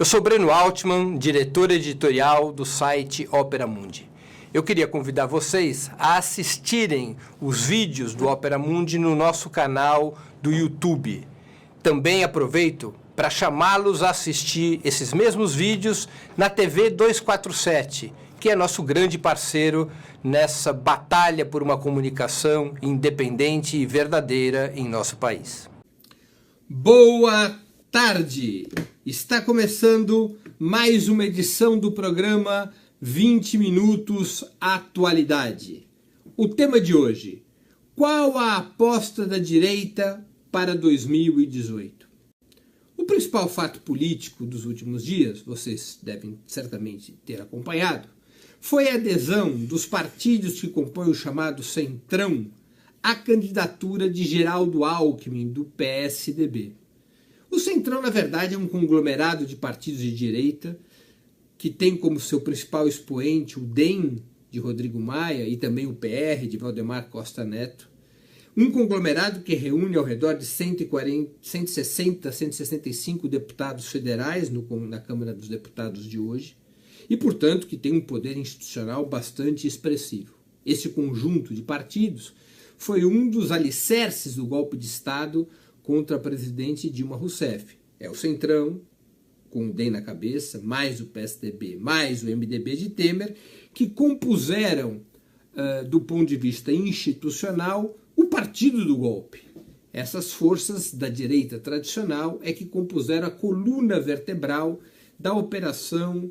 Eu sou Breno Altman, diretor editorial do site Opera Mundi. Eu queria convidar vocês a assistirem os vídeos do Opera Mundi no nosso canal do YouTube. Também aproveito para chamá-los a assistir esses mesmos vídeos na TV 247, que é nosso grande parceiro nessa batalha por uma comunicação independente e verdadeira em nosso país. Boa tarde! Está começando mais uma edição do programa 20 Minutos Atualidade. O tema de hoje: qual a aposta da direita para 2018? O principal fato político dos últimos dias, vocês devem certamente ter acompanhado, foi a adesão dos partidos que compõem o chamado Centrão à candidatura de Geraldo Alckmin, do PSDB. O Centrão, na verdade, é um conglomerado de partidos de direita que tem como seu principal expoente o DEM, de Rodrigo Maia, e também o PR, de Valdemar Costa Neto. Um conglomerado que reúne ao redor de 160, 165 deputados federais na Câmara dos Deputados de hoje e, portanto, que tem um poder institucional bastante expressivo. Esse conjunto de partidos foi um dos alicerces do golpe de Estado contra a presidente Dilma Rousseff. É o Centrão, com o DEM na cabeça, mais o PSDB, mais o MDB de Temer, que compuseram, do ponto de vista institucional, o partido do golpe. Essas forças da direita tradicional é que compuseram a coluna vertebral da operação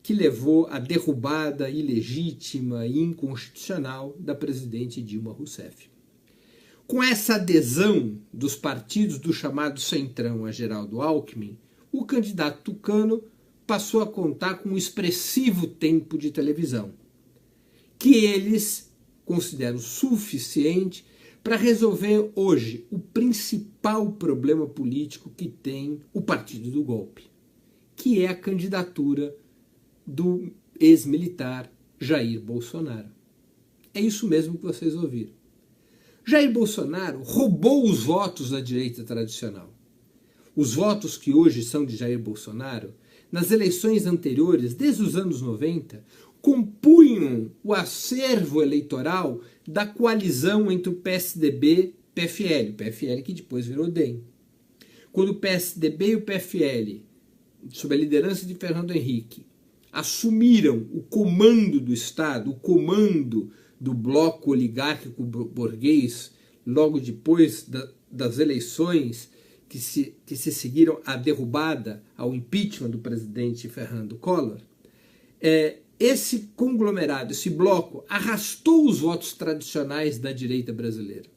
que levou à derrubada ilegítima e inconstitucional da presidente Dilma Rousseff. Com essa adesão dos partidos do chamado Centrão a Geraldo Alckmin, o candidato tucano passou a contar com um expressivo tempo de televisão, que eles consideram suficiente para resolver hoje o principal problema político que tem o partido do golpe, que é a candidatura do ex-militar Jair Bolsonaro. É isso mesmo que vocês ouviram. Jair Bolsonaro roubou os votos da direita tradicional. Os votos que hoje são de Jair Bolsonaro, nas eleições anteriores, desde os anos 90, compunham o acervo eleitoral da coalizão entre o PSDB e PFL, o PFL que depois virou DEM. Quando o PSDB e o PFL, sob a liderança de Fernando Henrique, assumiram o comando do Estado, o comando do bloco oligárquico burguês, logo depois das eleições que se seguiram à derrubada, ao impeachment do presidente Fernando Collor, esse conglomerado, esse bloco, arrastou os votos tradicionais da direita brasileira.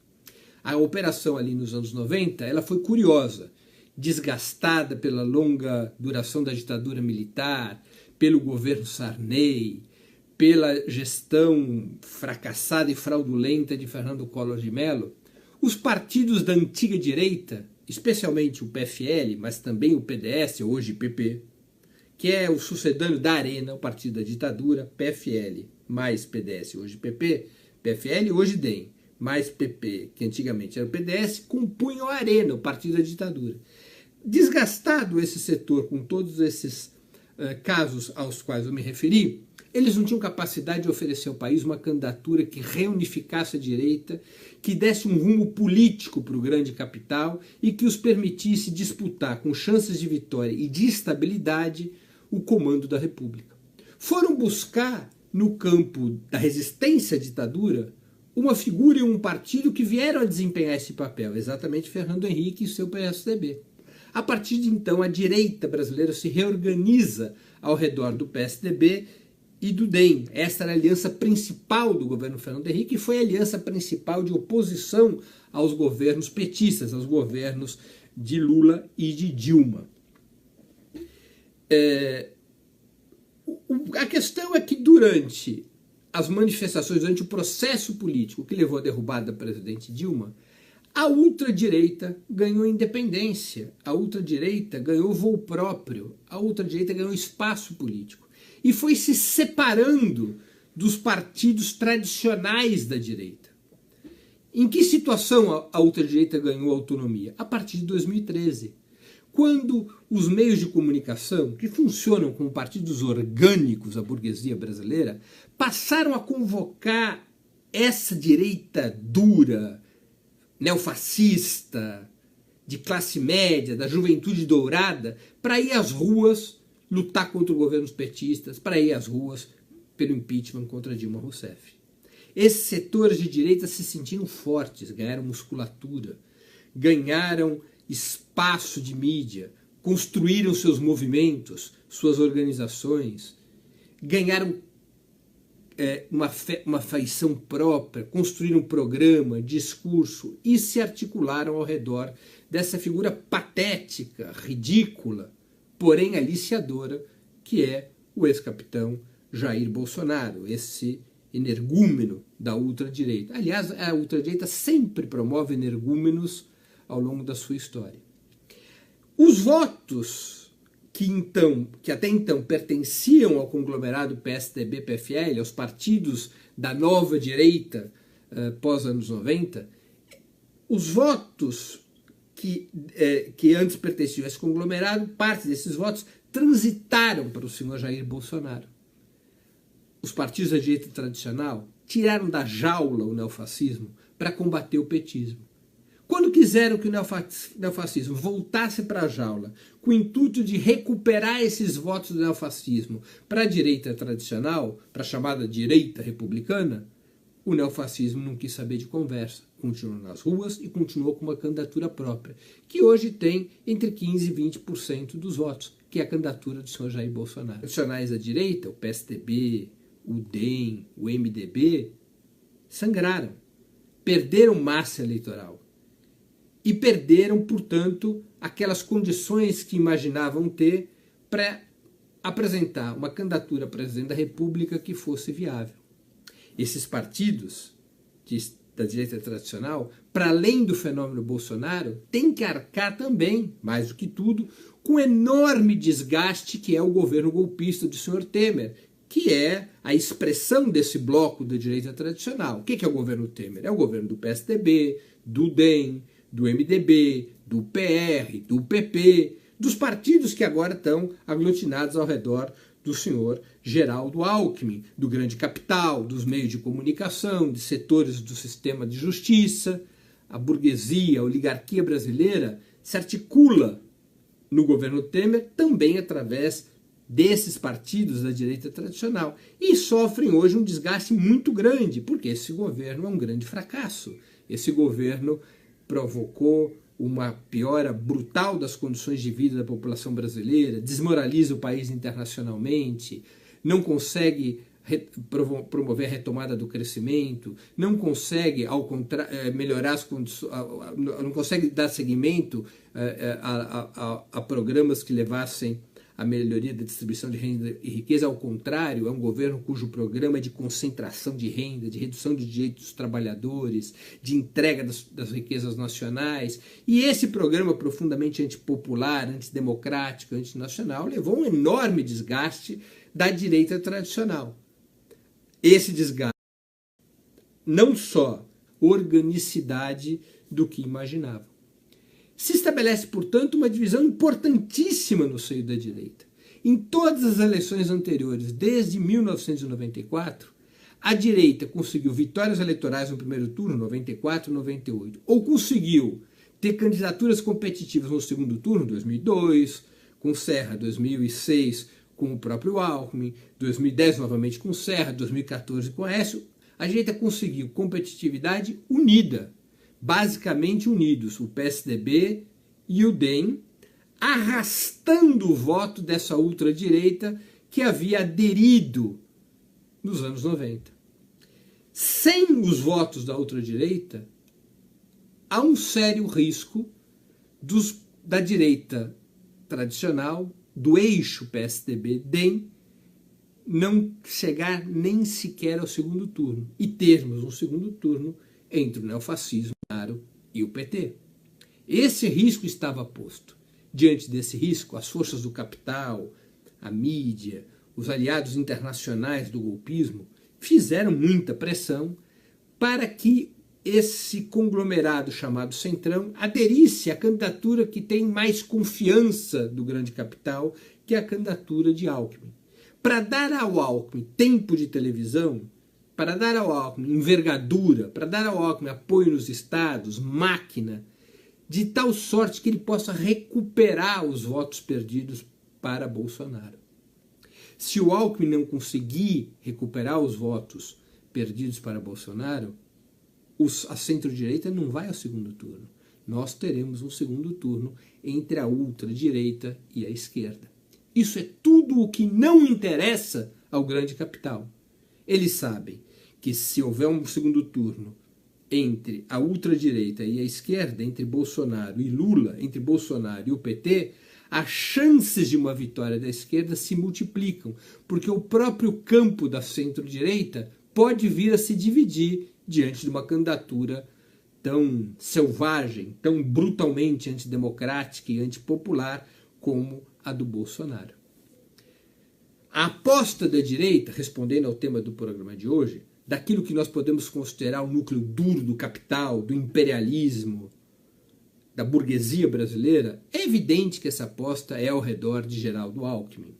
A operação ali nos anos 90, ela foi curiosa, desgastada pela longa duração da ditadura militar, pelo governo Sarney, pela gestão fracassada e fraudulenta de Fernando Collor de Mello. Os partidos da antiga direita, especialmente o PFL, mas também o PDS, hoje PP, que é o sucedâneo da Arena, o partido da ditadura, PFL mais PDS, hoje PP, PFL, hoje DEM, mais PP, que antigamente era o PDS, compunham a Arena, o partido da ditadura. Desgastado esse setor com todos esses casos aos quais eu me referi, eles não tinham capacidade de oferecer ao país uma candidatura que reunificasse a direita, que desse um rumo político para o grande capital e que os permitisse disputar com chances de vitória e de estabilidade o comando da República. Foram buscar, no campo da resistência à ditadura, uma figura e um partido que vieram a desempenhar esse papel, exatamente Fernando Henrique e seu PSDB. A partir de então, a direita brasileira se reorganiza ao redor do PSDB e do DEM. Esta era a aliança principal do governo Fernando Henrique e foi a aliança principal de oposição aos governos petistas, aos governos de Lula e de Dilma. A questão é que durante as manifestações, durante o processo político que levou à derrubada da presidente Dilma, a ultradireita ganhou independência, a ultradireita ganhou voo próprio, a ultradireita ganhou espaço político e foi se separando dos partidos tradicionais da direita. Em que situação a ultradireita ganhou autonomia? A partir de 2013, quando os meios de comunicação, que funcionam como partidos orgânicos da burguesia brasileira, passaram a convocar essa direita dura, neofascista, de classe média, da juventude dourada, para ir às ruas lutar contra os governos petistas, para ir às ruas pelo impeachment contra Dilma Rousseff. Esses setores de direita se sentiram fortes, ganharam musculatura, ganharam espaço de mídia, construíram seus movimentos, suas organizações, ganharam uma feição própria, construíram um programa, discurso e se articularam ao redor dessa figura patética, ridícula, porém aliciadora, que é o ex-capitão Jair Bolsonaro, esse energúmeno da ultradireita. Aliás, a ultradireita sempre promove energúmenos ao longo da sua história. Os votos que até então pertenciam ao conglomerado PSDB-PFL, aos partidos da nova direita pós-anos 90, os votos que antes pertenciam a esse conglomerado, parte desses votos transitaram para o senhor Jair Bolsonaro. Os partidos da direita tradicional tiraram da jaula o neofascismo para combater o petismo. Quando quiseram que o neofascismo voltasse para a jaula, com o intuito de recuperar esses votos do neofascismo para a direita tradicional, para a chamada direita republicana, o neofascismo não quis saber de conversa, continuou nas ruas e continuou com uma candidatura própria, que hoje tem entre 15% e 20% dos votos, que é a candidatura do senhor Jair Bolsonaro. Os tradicionais da direita, o PSDB, o DEM, o MDB, sangraram, perderam massa eleitoral e perderam, portanto, aquelas condições que imaginavam ter para apresentar uma candidatura a presidente da República que fosse viável. Esses partidos da direita tradicional, para além do fenômeno Bolsonaro, têm que arcar também, mais do que tudo, com o enorme desgaste que é o governo golpista do senhor Temer, que é a expressão desse bloco da direita tradicional. O que é o governo Temer? É o governo do PSDB, do DEM, do MDB, do PR, do PP, dos partidos que agora estão aglutinados ao redor do senhor Geraldo Alckmin, do grande capital, dos meios de comunicação, de setores do sistema de justiça. A burguesia, a oligarquia brasileira se articula no governo Temer também através desses partidos da direita tradicional e sofrem hoje um desgaste muito grande, porque esse governo é um grande fracasso. Esse governo provocou uma piora brutal das condições de vida da população brasileira, desmoraliza o país internacionalmente, não consegue promover a retomada do crescimento, não consegue melhorar as condições, não consegue dar seguimento a programas que levassem a melhoria da distribuição de renda e riqueza. Ao contrário, é um governo cujo programa é de concentração de renda, de redução de direitos dos trabalhadores, de entrega das riquezas nacionais. E esse programa profundamente antipopular, antidemocrático, antinacional, levou a um enorme desgaste da direita tradicional. Esse desgaste, não só organicidade do que imaginavam. Se estabelece, portanto, uma divisão importantíssima no seio da direita. Em todas as eleições anteriores, desde 1994, a direita conseguiu vitórias eleitorais no primeiro turno, 94 e 98, ou conseguiu ter candidaturas competitivas no segundo turno, 2002, com Serra, 2006, com o próprio Alckmin, 2010 novamente com Serra, 2014 com Aécio. A direita conseguiu competitividade unida, basicamente unidos, o PSDB e o DEM, arrastando o voto dessa ultradireita que havia aderido nos anos 90. Sem os votos da ultradireita, há um sério risco da direita tradicional, do eixo PSDB-DEM, não chegar nem sequer ao segundo turno e termos um segundo turno entre o neofascismo e o PT. Esse risco estava posto. Diante desse risco, as forças do capital, a mídia, os aliados internacionais do golpismo fizeram muita pressão para que esse conglomerado chamado Centrão aderisse à candidatura que tem mais confiança do grande capital, que é a candidatura de Alckmin. Para dar ao Alckmin tempo de televisão, para dar ao Alckmin envergadura, para dar ao Alckmin apoio nos estados, máquina, de tal sorte que ele possa recuperar os votos perdidos para Bolsonaro. Se o Alckmin não conseguir recuperar os votos perdidos para Bolsonaro, a centro-direita não vai ao segundo turno. Nós teremos um segundo turno entre a ultradireita e a esquerda. Isso é tudo o que não interessa ao grande capital. Eles sabem que se houver um segundo turno entre a ultradireita e a esquerda, entre Bolsonaro e Lula, entre Bolsonaro e o PT, as chances de uma vitória da esquerda se multiplicam, porque o próprio campo da centro-direita pode vir a se dividir diante de uma candidatura tão selvagem, tão brutalmente antidemocrática e antipopular como a do Bolsonaro. A aposta da direita, respondendo ao tema do programa de hoje, daquilo que nós podemos considerar o núcleo duro do capital, do imperialismo, da burguesia brasileira, é evidente que essa aposta é ao redor de Geraldo Alckmin.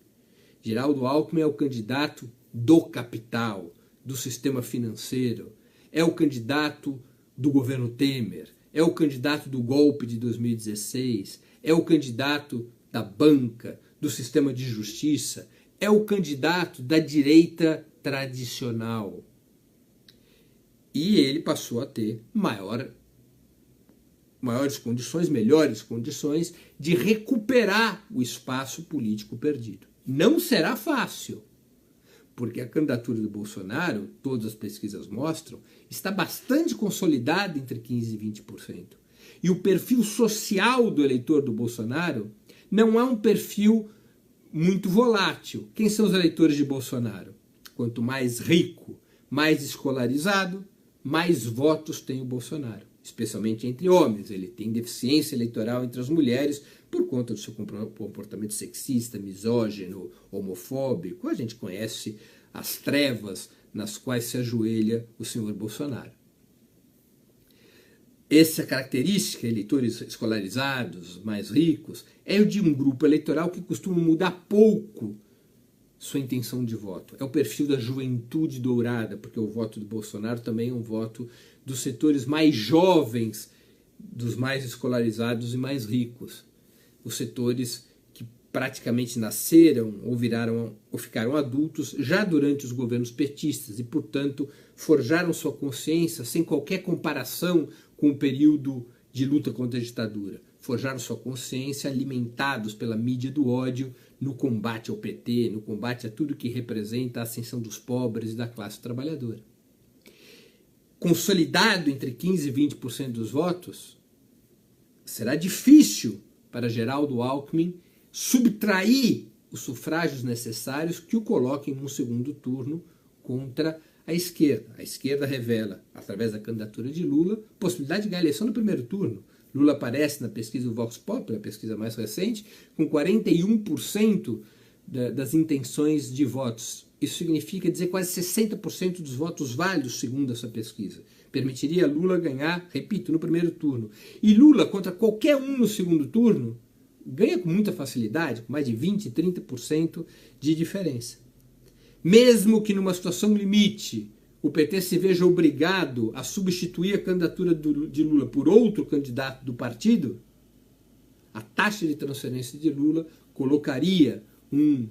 Geraldo Alckmin é o candidato do capital, do sistema financeiro, é o candidato do governo Temer, é o candidato do golpe de 2016, é o candidato da banca, do sistema de justiça, é o candidato da direita tradicional. E ele passou a ter maiores condições, melhores condições de recuperar o espaço político perdido. Não será fácil, porque a candidatura do Bolsonaro, todas as pesquisas mostram, está bastante consolidada entre 15% e 20%. E o perfil social do eleitor do Bolsonaro não é um perfil muito volátil. Quem são os eleitores de Bolsonaro? Quanto mais rico, mais escolarizado, mais votos tem o Bolsonaro, especialmente entre homens. Ele tem deficiência eleitoral entre as mulheres por conta do seu comportamento sexista, misógino, homofóbico. A gente conhece as trevas nas quais se ajoelha o senhor Bolsonaro. Essa característica, eleitores escolarizados, mais ricos, é o de um grupo eleitoral que costuma mudar pouco sua intenção de voto. É o perfil da juventude dourada, porque o voto do Bolsonaro também é um voto dos setores mais jovens, dos mais escolarizados e mais ricos. Os setores que praticamente nasceram ou ficaram adultos já durante os governos petistas e, portanto, forjaram sua consciência sem qualquer comparação com o período de luta contra a ditadura. Forjaram sua consciência alimentados pela mídia do ódio no combate ao PT, no combate a tudo que representa a ascensão dos pobres e da classe trabalhadora. Consolidado entre 15% e 20% dos votos, será difícil para Geraldo Alckmin subtrair os sufrágios necessários que o coloquem num segundo turno contra a esquerda. A esquerda revela, através da candidatura de Lula, possibilidade de ganhar a eleição no primeiro turno. Lula aparece na pesquisa do Vox Populi, a pesquisa mais recente, com 41% das intenções de votos. Isso significa dizer quase 60% dos votos válidos, segundo essa pesquisa. Permitiria a Lula ganhar, repito, no primeiro turno. E Lula, contra qualquer um no segundo turno, ganha com muita facilidade, com mais de 20%, 30% de diferença. Mesmo que numa situação limite o PT se veja obrigado a substituir a candidatura de Lula por outro candidato do partido, a taxa de transferência de Lula colocaria um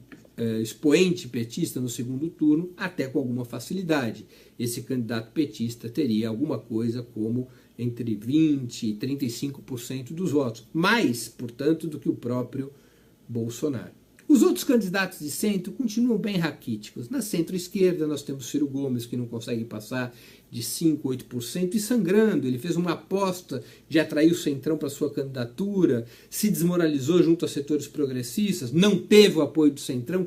expoente petista no segundo turno até com alguma facilidade. Esse candidato petista teria alguma coisa como entre 20% e 35% dos votos, mais, portanto, do que o próprio Bolsonaro. Os outros candidatos de centro continuam bem raquíticos. Na centro-esquerda nós temos Ciro Gomes, que não consegue passar de 5%, 8% e sangrando. Ele fez uma aposta de atrair o Centrão para sua candidatura, se desmoralizou junto a setores progressistas, não teve o apoio do Centrão,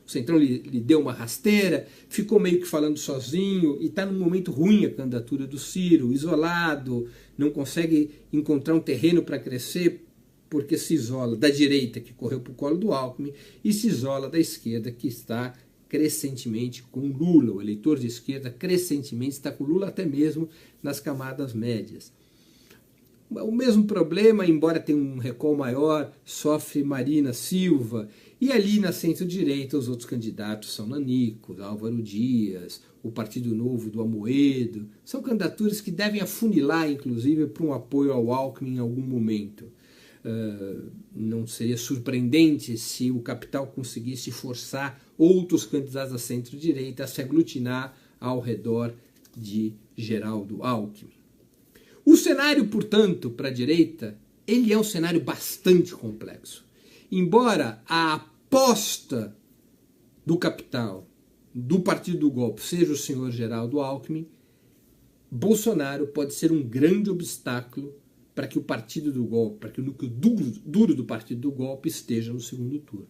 o Centrão lhe deu uma rasteira, ficou meio que falando sozinho e está num momento ruim a candidatura do Ciro, isolado, não consegue encontrar um terreno para crescer, porque se isola da direita, que correu para o colo do Alckmin, e se isola da esquerda, que está crescentemente com Lula. O eleitor de esquerda crescentemente está com Lula, até mesmo nas camadas médias. O mesmo problema, embora tenha um recall maior, sofre Marina Silva. E ali na centro-direita os outros candidatos são Nanico, Álvaro Dias, o Partido Novo do Amoedo. São candidaturas que devem afunilar, inclusive, para um apoio ao Alckmin em algum momento. Não seria surpreendente se o capital conseguisse forçar outros candidatos à centro-direita a se aglutinar ao redor de Geraldo Alckmin. O cenário, portanto, para a direita, ele é um cenário bastante complexo. Embora a aposta do capital, do partido do golpe, seja o senhor Geraldo Alckmin, Bolsonaro pode ser um grande obstáculo para que o partido do golpe, para que o núcleo duro do partido do golpe esteja no segundo turno.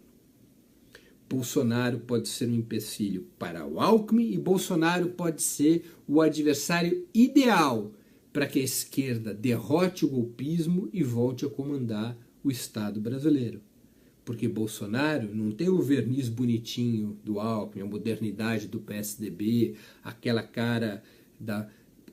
Bolsonaro pode ser um empecilho para o Alckmin e Bolsonaro pode ser o adversário ideal para que a esquerda derrote o golpismo e volte a comandar o Estado brasileiro. Porque Bolsonaro não tem o verniz bonitinho do Alckmin, a modernidade do PSDB, aquela cara da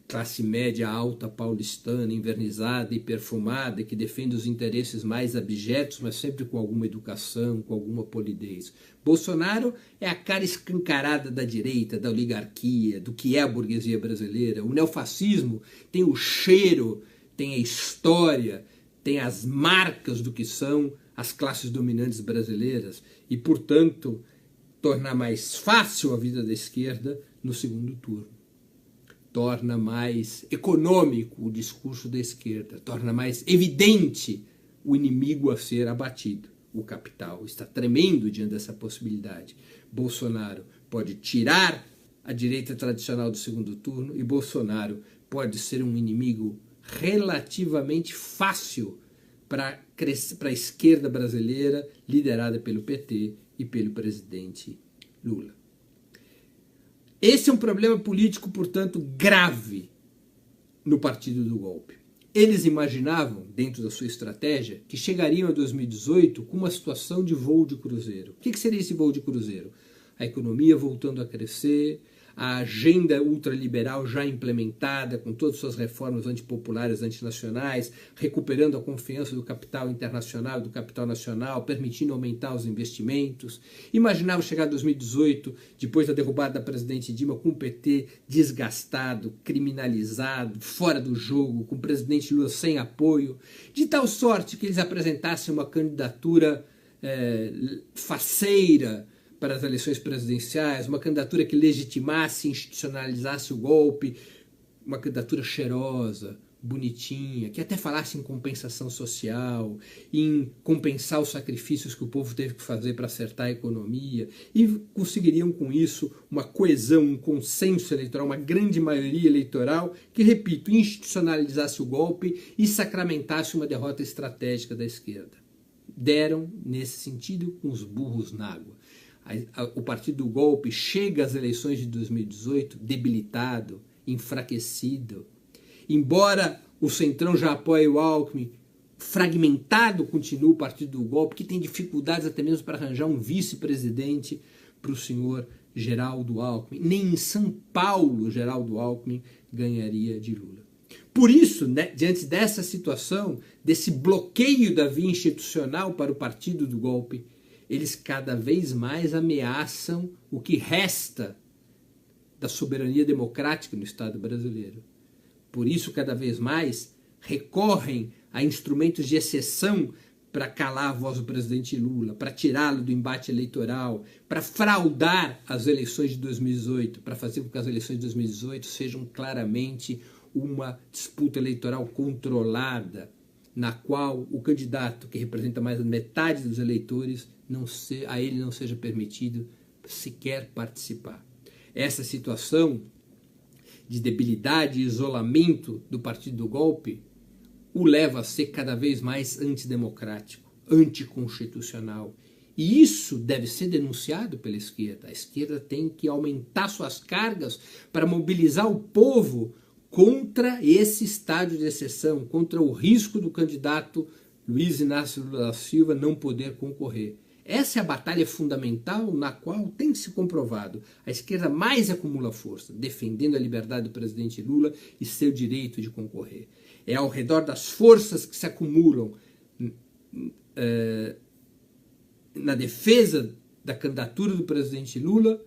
classe média alta paulistana, envernizada e perfumada, que defende os interesses mais abjetos, mas sempre com alguma educação, com alguma polidez. Bolsonaro é a cara escancarada da direita, da oligarquia, do que é a burguesia brasileira. O neofascismo tem o cheiro, tem a história, tem as marcas do que são as classes dominantes brasileiras e, portanto, torna mais fácil a vida da esquerda no segundo turno. Torna mais econômico o discurso da esquerda, torna mais evidente o inimigo a ser abatido. O capital está tremendo diante dessa possibilidade. Bolsonaro pode tirar a direita tradicional do segundo turno e Bolsonaro pode ser um inimigo relativamente fácil para a esquerda brasileira, liderada pelo PT e pelo presidente Lula. Esse é um problema político, portanto, grave no partido do golpe. Eles imaginavam, dentro da sua estratégia, que chegariam a 2018 com uma situação de voo de cruzeiro. O que seria esse voo de cruzeiro? A economia voltando a crescer, a agenda ultraliberal já implementada, com todas as suas reformas antipopulares, antinacionais, recuperando a confiança do capital internacional e do capital nacional, permitindo aumentar os investimentos. Imaginava chegar a 2018, depois da derrubada da presidente Dilma, com o PT desgastado, criminalizado, fora do jogo, com o presidente Lula sem apoio, de tal sorte que eles apresentassem uma candidatura faceira para as eleições presidenciais, uma candidatura que legitimasse e institucionalizasse o golpe, uma candidatura cheirosa, bonitinha, que até falasse em compensação social, em compensar os sacrifícios que o povo teve que fazer para acertar a economia, e conseguiriam com isso uma coesão, um consenso eleitoral, uma grande maioria eleitoral que, repito, institucionalizasse o golpe e sacramentasse uma derrota estratégica da esquerda. Deram, nesse sentido, com os burros na água. O partido do golpe chega às eleições de 2018 debilitado, enfraquecido. Embora o Centrão já apoie o Alckmin, fragmentado continua o partido do golpe, que tem dificuldades até mesmo para arranjar um vice-presidente para o senhor Geraldo Alckmin. Nem em São Paulo Geraldo Alckmin ganharia de Lula. Por isso, né, diante dessa situação, desse bloqueio da via institucional para o partido do golpe, eles cada vez mais ameaçam o que resta da soberania democrática no Estado brasileiro. Por isso, cada vez mais, recorrem a instrumentos de exceção para calar a voz do presidente Lula, para tirá-lo do embate eleitoral, para fraudar as eleições de 2018, para fazer com que as eleições de 2018 sejam claramente uma disputa eleitoral controlada, na qual o candidato que representa mais da metade dos eleitores, a ele não seja permitido sequer participar. Essa situação de debilidade e isolamento do partido do golpe o leva a ser cada vez mais antidemocrático, anticonstitucional. E isso deve ser denunciado pela esquerda. A esquerda tem que aumentar suas cargas para mobilizar o povo contra esse estádio de exceção, contra o risco do candidato Luiz Inácio Lula da Silva não poder concorrer. Essa é a batalha fundamental na qual tem se comprovado. A esquerda mais acumula força, defendendo a liberdade do presidente Lula e seu direito de concorrer. É ao redor das forças que se acumulam na defesa da candidatura do presidente Lula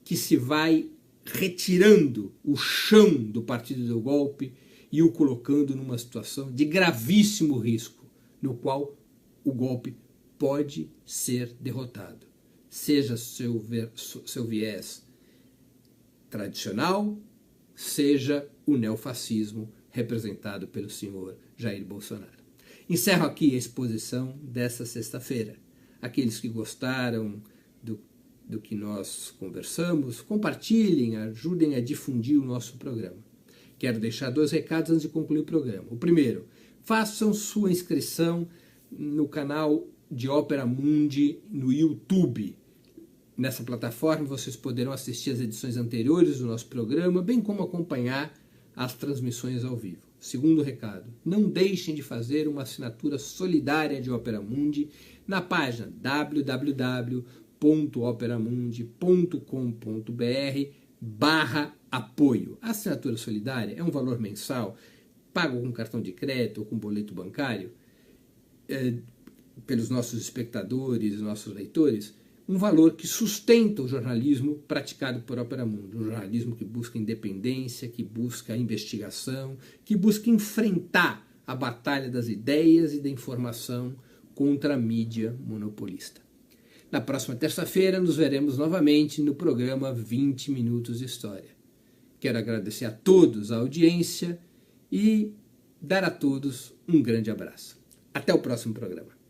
que se vai retirando o chão do partido do golpe e o colocando numa situação de gravíssimo risco, no qual o golpe pode ser derrotado, seja seu viés tradicional, seja o neofascismo representado pelo senhor Jair Bolsonaro. Encerro aqui a exposição dessa sexta-feira. Aqueles que gostaram do que nós conversamos, compartilhem, ajudem a difundir o nosso programa. Quero deixar 2 recados antes de concluir o programa. O primeiro, façam sua inscrição no canal de Ópera Mundi no YouTube. Nessa plataforma vocês poderão assistir as edições anteriores do nosso programa, bem como acompanhar as transmissões ao vivo. Segundo recado, não deixem de fazer uma assinatura solidária de Ópera Mundi na página www.operamundi.com.br/apoio. A assinatura solidária é um valor mensal, pago com cartão de crédito ou com boleto bancário, pelos nossos espectadores, nossos leitores, um valor que sustenta o jornalismo praticado por Ópera Mundi, um jornalismo que busca independência, que busca investigação, que busca enfrentar a batalha das ideias e da informação contra a mídia monopolista. Na próxima terça-feira nos veremos novamente no programa 20 Minutos de História. Quero agradecer a todos a audiência e dar a todos um grande abraço. Até o próximo programa.